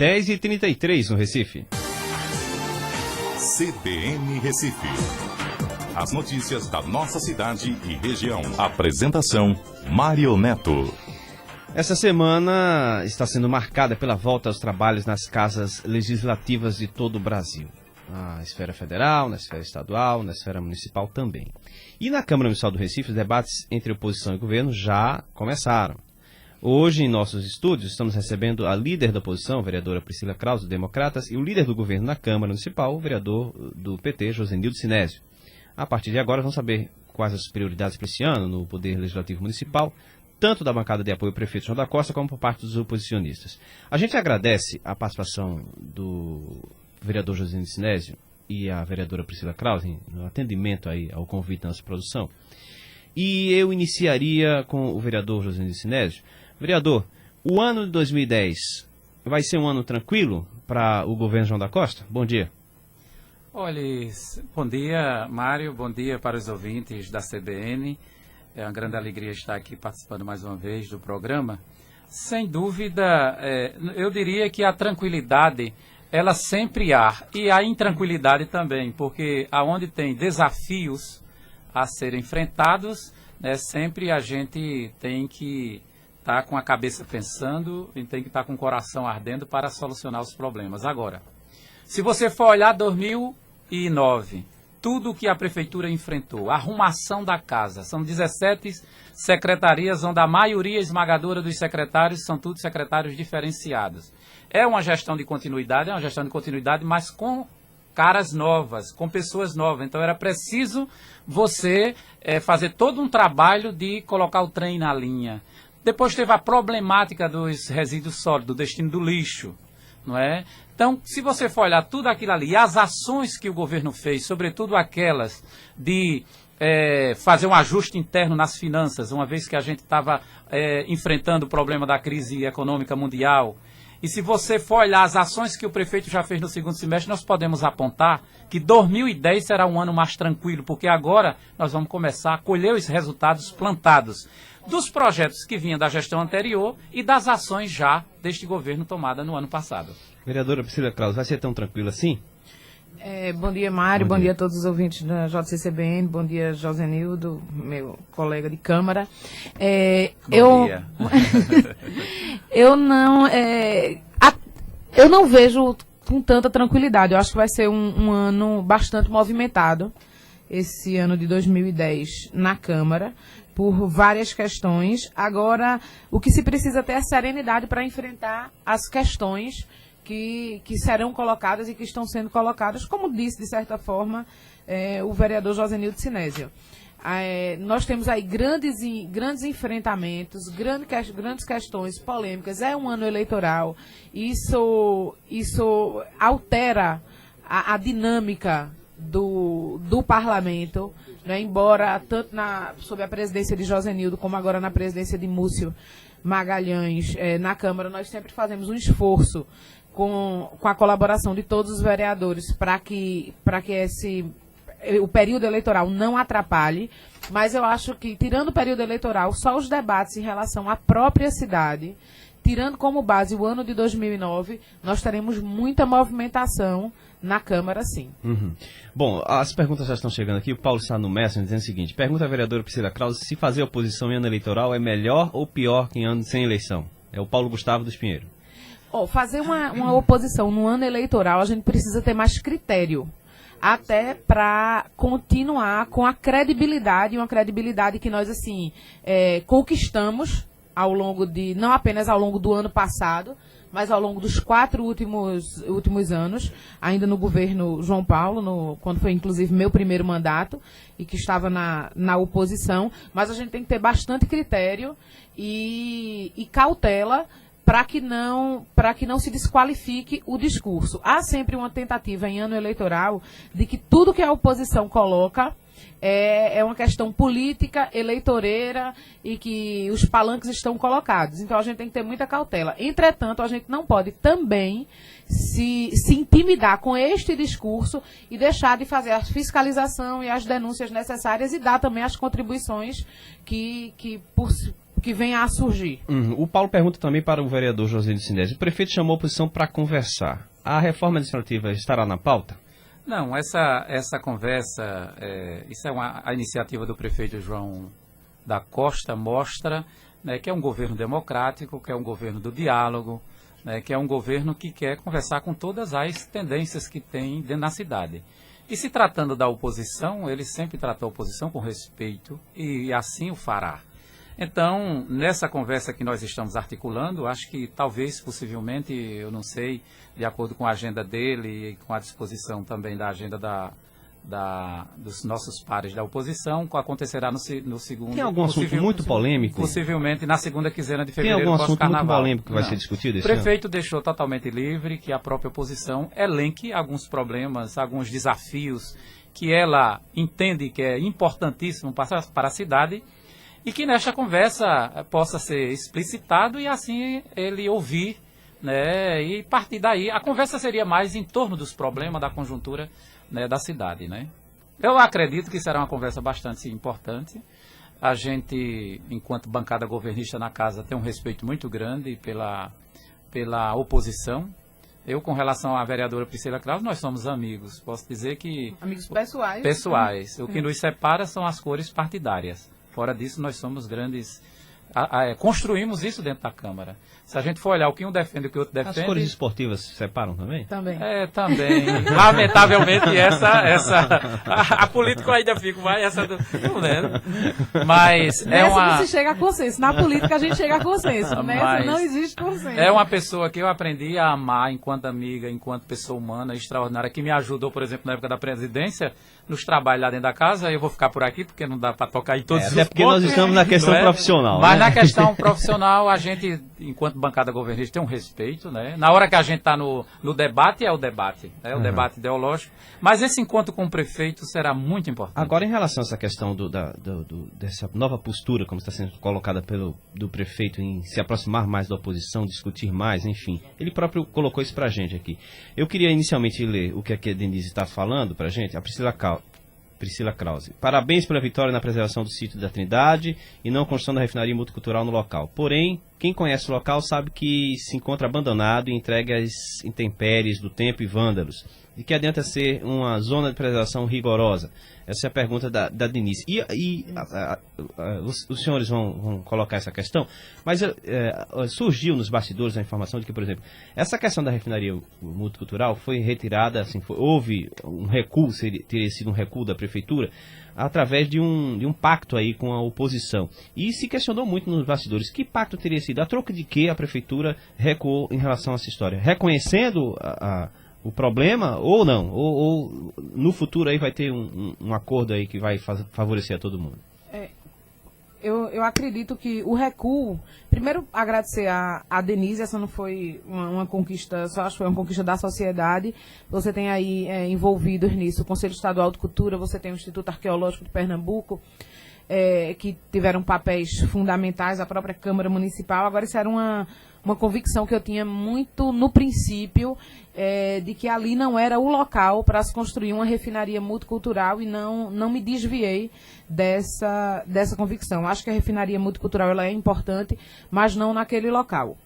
10h33 no Recife. CBN Recife. As notícias da nossa cidade e região. Apresentação, Mário Neto. Essa semana está sendo marcada pela volta aos trabalhos nas casas legislativas de todo o Brasil. Na esfera federal, na esfera estadual, na esfera municipal também. E na Câmara Municipal do Recife, os debates entre oposição e governo já começaram. Hoje, em nossos estúdios, estamos recebendo a líder da oposição, a vereadora Priscila Krause, do Democratas, e o líder do governo na Câmara Municipal, o vereador do PT, Josenildo Sinésio. A partir de agora, vamos saber quais as prioridades para esse ano no Poder Legislativo Municipal, tanto da bancada de apoio ao prefeito João da Costa, como por parte dos oposicionistas. A gente agradece a participação do vereador Josenildo Sinésio e a vereadora Priscila Krause no atendimento aí ao convite da nossa produção. E eu iniciaria com o vereador Josenildo Sinésio. Vereador, o ano de 2010 vai ser um ano tranquilo para o governo João da Costa? Bom dia. Olha, bom dia, Mário, bom dia para os ouvintes da CBN. É uma grande alegria estar aqui participando mais uma vez do programa. Sem dúvida, eu diria que a tranquilidade, ela sempre há, e a intranquilidade também, porque aonde tem desafios a serem enfrentados, né, sempre a gente tem que estar com a cabeça pensando e tem que estar com o coração ardendo para solucionar os problemas. Agora, se você for olhar 2009, tudo o que a prefeitura enfrentou, a arrumação da casa, são 17 secretarias, onde a maioria esmagadora dos secretários são todos secretários diferenciados. É uma gestão de continuidade, mas com caras novas, com pessoas novas. Então era preciso você fazer todo um trabalho de colocar o trem na linha. Depois teve a problemática dos resíduos sólidos, do destino do lixo, não é? Então, se você for olhar tudo aquilo ali, e as ações que o governo fez, sobretudo aquelas de fazer um ajuste interno nas finanças, uma vez que a gente estava enfrentando o problema da crise econômica mundial. E se você for olhar as ações que o prefeito já fez no segundo semestre, nós podemos apontar que 2010 será um ano mais tranquilo, porque agora nós vamos começar a colher os resultados plantados dos projetos que vinham da gestão anterior e das ações já deste governo tomada no ano passado. Vereadora Priscila Krause, vai ser tão tranquilo assim? Bom dia, Mário, bom dia a todos os ouvintes da JCCBN, bom dia, Josenildo, meu colega de Câmara. Bom dia. Eu não vejo com tanta tranquilidade. Eu acho que vai ser um ano bastante movimentado, esse ano de 2010 na Câmara, por várias questões. Agora, o que se precisa ter é serenidade para enfrentar as questões que serão colocadas e que estão sendo colocadas, como disse, de certa forma, o vereador Josenildo Sinésio. Nós temos aí grandes enfrentamentos, grandes questões polêmicas. É um ano eleitoral. Isso altera a dinâmica do parlamento, né? Embora tanto sob a presidência de Josenildo como agora na presidência de Múcio Magalhães na Câmara, nós sempre fazemos um esforço com a colaboração de todos os vereadores para que o período eleitoral não atrapalhe, mas eu acho que, tirando o período eleitoral, só os debates em relação à própria cidade, tirando como base o ano de 2009, nós teremos muita movimentação na Câmara, sim. Uhum. Bom, as perguntas já estão chegando aqui. O Paulo está no Messenger dizendo o seguinte: pergunta à vereadora Priscila Krause se fazer oposição em ano eleitoral é melhor ou pior que em ano sem eleição. É o Paulo Gustavo dos Pinheiro. Fazer uma oposição no ano eleitoral, a gente precisa ter mais critério, até para continuar com a credibilidade, uma credibilidade que nós, assim, conquistamos ao longo não apenas ao longo do ano passado, mas ao longo dos 4 últimos anos, ainda no governo João Paulo, quando foi inclusive meu primeiro mandato, e que estava na oposição. Mas a gente tem que ter bastante critério e cautela para que não se desqualifique o discurso. Há sempre uma tentativa em ano eleitoral de que tudo que a oposição coloca é uma questão política, eleitoreira, e que os palanques estão colocados. Então a gente tem que ter muita cautela. Entretanto, a gente não pode também se intimidar com este discurso e deixar de fazer a fiscalização e as denúncias necessárias e dar também as contribuições que que venha a surgir. O Paulo pergunta também para o vereador José de Sinésio. O prefeito chamou a oposição para conversar. A reforma administrativa estará na pauta? Não, essa conversa, isso é a iniciativa do prefeito João da Costa, mostra, né, que é um governo democrático, que é um governo do diálogo, né, que é um governo que quer conversar com todas as tendências que tem dentro da cidade. E se tratando da oposição, ele sempre tratou a oposição com respeito e assim o fará. Então, nessa conversa que nós estamos articulando, acho que talvez, possivelmente, eu não sei, de acordo com a agenda dele e com a disposição também da agenda dos nossos pares da oposição, acontecerá no segundo... Tem algum assunto muito polêmico? Possivelmente na segunda quinzena de fevereiro. Tem algum assunto muito polêmico que vai ser discutido esse ano? O prefeito deixou totalmente livre que a própria oposição elenque alguns problemas, alguns desafios que ela entende que é importantíssimo para a cidade, e que nesta conversa possa ser explicitado e assim ele ouvir, né, e partir daí. A conversa seria mais em torno dos problemas da conjuntura, né, da cidade, né? Eu acredito que será uma conversa bastante importante. A gente, enquanto bancada governista na casa, tem um respeito muito grande pela oposição. Eu, com relação à vereadora Priscila Krause, nós somos amigos. Posso dizer que... Amigos pessoais. Pessoais. O que nos separa são as cores partidárias. Fora disso, nós somos grandes... construímos isso dentro da Câmara. Se a gente for olhar o que um defende e o que o outro defende... As cores esportivas se separam também? Também. Também. Lamentavelmente, a política ainda fica mais não lembro. Mas não se chega a consenso. Na política a gente chega a consenso. Nessa não existe consenso. É uma pessoa que eu aprendi a amar enquanto amiga, enquanto pessoa humana extraordinária, que me ajudou, por exemplo, na época da presidência, nos trabalhos lá dentro da casa. Eu vou ficar por aqui, porque não dá para tocar em todos os pontos. Até porque nós estamos na questão profissional. Mas na questão profissional, a gente, enquanto bancada governista, tem um respeito, né? Na hora que a gente está no debate, é o debate, né? O debate ideológico. Mas esse encontro com o prefeito será muito importante. Agora, em relação a essa questão dessa nova postura, como está sendo colocada do prefeito, em se aproximar mais da oposição, discutir mais, enfim, ele próprio colocou isso para a gente aqui. Eu queria inicialmente ler o que a Denise está falando para a gente, a Priscila Krause. Parabéns pela vitória na preservação do sítio da Trindade e não construção da refinaria multicultural no local. Porém, quem conhece o local sabe que se encontra abandonado e entregue às intempéries do tempo e vândalos. De que adianta ser uma zona de preservação rigorosa? Essa é a pergunta da Denise. Os senhores vão colocar essa questão, mas surgiu nos bastidores a informação de que, por exemplo, essa questão da refinaria multicultural foi retirada, assim, houve um recuo, teria sido um recuo da prefeitura, através de um pacto aí com a oposição. E se questionou muito nos bastidores, que pacto teria sido? A troca de que a prefeitura recuou em relação a essa história? Reconhecendo o problema ou não? Ou no futuro aí vai ter um acordo aí que vai favorecer a todo mundo? Eu acredito que o recuo... Primeiro, agradecer a Denise, essa não foi uma conquista, só acho que foi uma conquista da sociedade. Você tem aí envolvidos nisso o Conselho Estadual de Cultura, você tem o Instituto Arqueológico de Pernambuco, que tiveram papéis fundamentais, a própria Câmara Municipal. Agora, isso era uma convicção que eu tinha muito no princípio, de que ali não era o local para se construir uma refinaria multicultural, e não me desviei dessa convicção. Acho que a refinaria multicultural ela é importante, mas não naquele local.